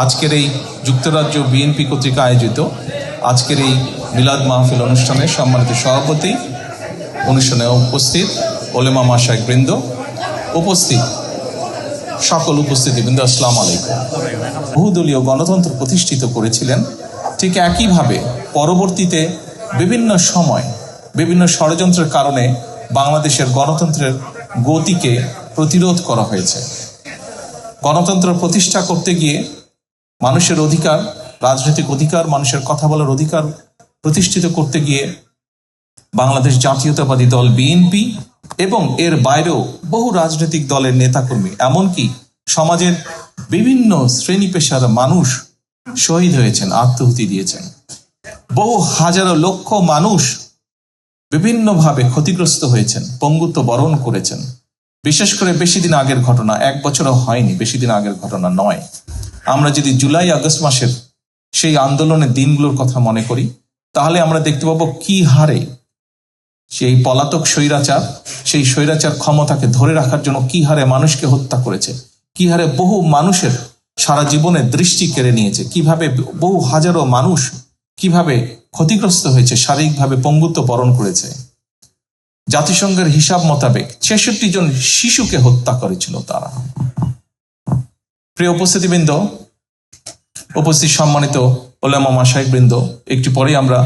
আজকের এই যুক্তরাজ্য বিএনপি কর্তৃক আয়োজিত আজকের এই মিলাদ মাহফিল অনুষ্ঠানের সম্মানিত সভাপতি, অনুষ্ঠানে উপস্থিত ওলেমা মাশায়েখ বৃন্দ, উপস্থিত সকল উপস্থিতিবৃন্দ, আসসালামু আলাইকুম। বহুদলীয় গণতন্ত্র প্রতিষ্ঠিত করেছিলেন। ঠিক একইভাবে পরবর্তীতে বিভিন্ন সময় বিভিন্ন ষড়যন্ত্রের কারণে বাংলাদেশের গণতন্ত্রের গতিকে প্রতিরোধ করা হয়েছে। গণতন্ত্র প্রতিষ্ঠা করতে গিয়ে মানুষের অধিকার, রাজনৈতিক অধিকার, মানুষের কথা বলার অধিকার প্রতিষ্ঠিত করতে গিয়ে বাংলাদেশ জাতীয়তাবাদী দল বিএনপি এবং এর বাইরেও বহু রাজনৈতিক দলের নেতাকর্মী, এমনকি সমাজের বিভিন্ন শ্রেণী পেশার মানুষ শহীদ হয়েছেন, আত্মাহুতি দিয়েছেন। বহু হাজারো লক্ষ মানুষ বিভিন্নভাবে ক্ষতিগ্রস্ত হয়েছেন, পঙ্গুত্ব বরণ করেছেন। বিশেষ করে বেশি দিন আগের ঘটনা, 1 বছরও হয়নি, বেশি দিন আগের ঘটনা নয়। আমরা যদি জুলাই আগস্ট মাসের সেই আন্দোলনের দিনগুলোর কথা মনে করি, তাহলে আমরা দেখতে পাবো কি হারে সেই পলাতক স্বৈরাচার, সেই স্বৈরাচার ক্ষমতাকে ধরে রাখার জন্য কি হারে মানুষকে হত্যা করেছে, কি হারে বহু মানুষের সারা জীবনের দৃষ্টি কেড়ে নিয়েছে, কিভাবে বহু হাজারো মানুষ কিভাবে ক্ষতিগ্রস্ত হয়েছে, শারীরিকভাবে পঙ্গুত্ব বরণ করেছে। জাতিসংঘের হিসাব মোতাবেক 66 জন শিশুকে হত্যা করেছিল তারা। প্রিয় উপস্থিতিবৃন্দ, উপস্থিত সম্মানিত ওলেমা মাশায়েখ বৃন্দ, একটু পরেই আমরা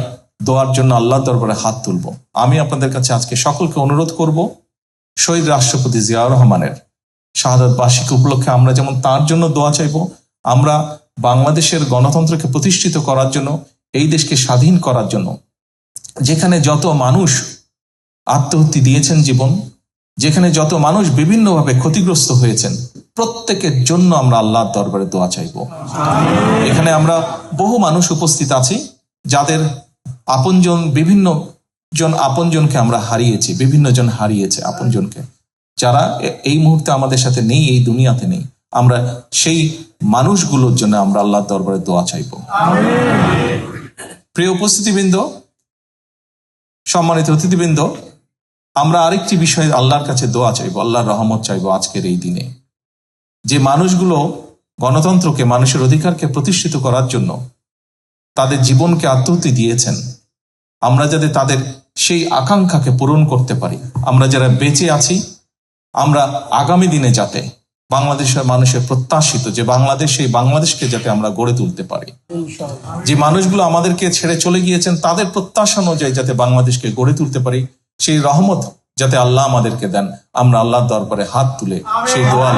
দোয়ার জন্য আল্লাহর দরবারে হাত তুলব। আমি আপনাদের কাছে আজকে সকলকে অনুরোধ করব, শহীদ রাষ্ট্রপতি জিয়াউর রহমানের শাহাদাত বার্ষিকী উপলক্ষে আমরা যেমন তার জন্য দোয়া চাইব, আমরা বাংলাদেশের গণতন্ত্রকে প্রতিষ্ঠিত করার জন্য, এই দেশকে স্বাধীন করার জন্য যেখানে যত মানুষ আত্মাহুতি দিয়েছেন জীবন, যেখানে যত মানুষ বিভিন্নভাবে ক্ষতিগ্রস্ত হয়েছেন, প্রত্যেকের জন্য আমরা আল্লাহর দরবারে দোয়া চাইব। এখানে আমরা বহু মানুষ উপস্থিত আছি যাদের আপনজন, বিভিন্ন জন আপনজনকে আমরা হারিয়েছি, বিভিন্ন জন হারিয়েছে আপনজনকে, যারা এই মুহূর্তে আমাদের সাথে নেই, এই দুনিয়াতে নেই। আমরা সেই মানুষগুলোর জন্য আমরা আল্লাহর দরবারে দোয়া চাইব। প্রিয় উপস্থিতিবৃন্দ, সম্মানিত অতিথিবৃন্দ, আমরা আরেকটি বিষয়ে আল্লাহর কাছে দোয়া চাইব, আল্লাহর রহমত চাইব আজকের এই দিনে। যে মানুষগুলো গণতন্ত্রকে, মানুষের অধিকারকে প্রতিষ্ঠিত করার জন্য তাদের জীবনকে আত্মাহুতি দিয়েছেন, আমরা যাতে তাদের সেই আকাঙ্ক্ষাকে পূরণ করতে পারি, আমরা যারা বেঁচে আছি, আমরা আগামী দিনে যাতে বাংলাদেশের মানুষের প্রত্যাশিত যে বাংলাদেশ, সেই বাংলাদেশকে যাতে আমরা গড়ে তুলতে পারি। যে মানুষগুলো আমাদেরকে ছেড়ে চলে গিয়েছেন, তাদের প্রত্যাশা অনুযায়ী যাতে বাংলাদেশকে গড়ে তুলতে পারি, সেই রহমত যাতে আল্লাহ আমাদেরকে দেন, আমরা আল্লাহর দরবারে হাত তুলে সেই দোয়া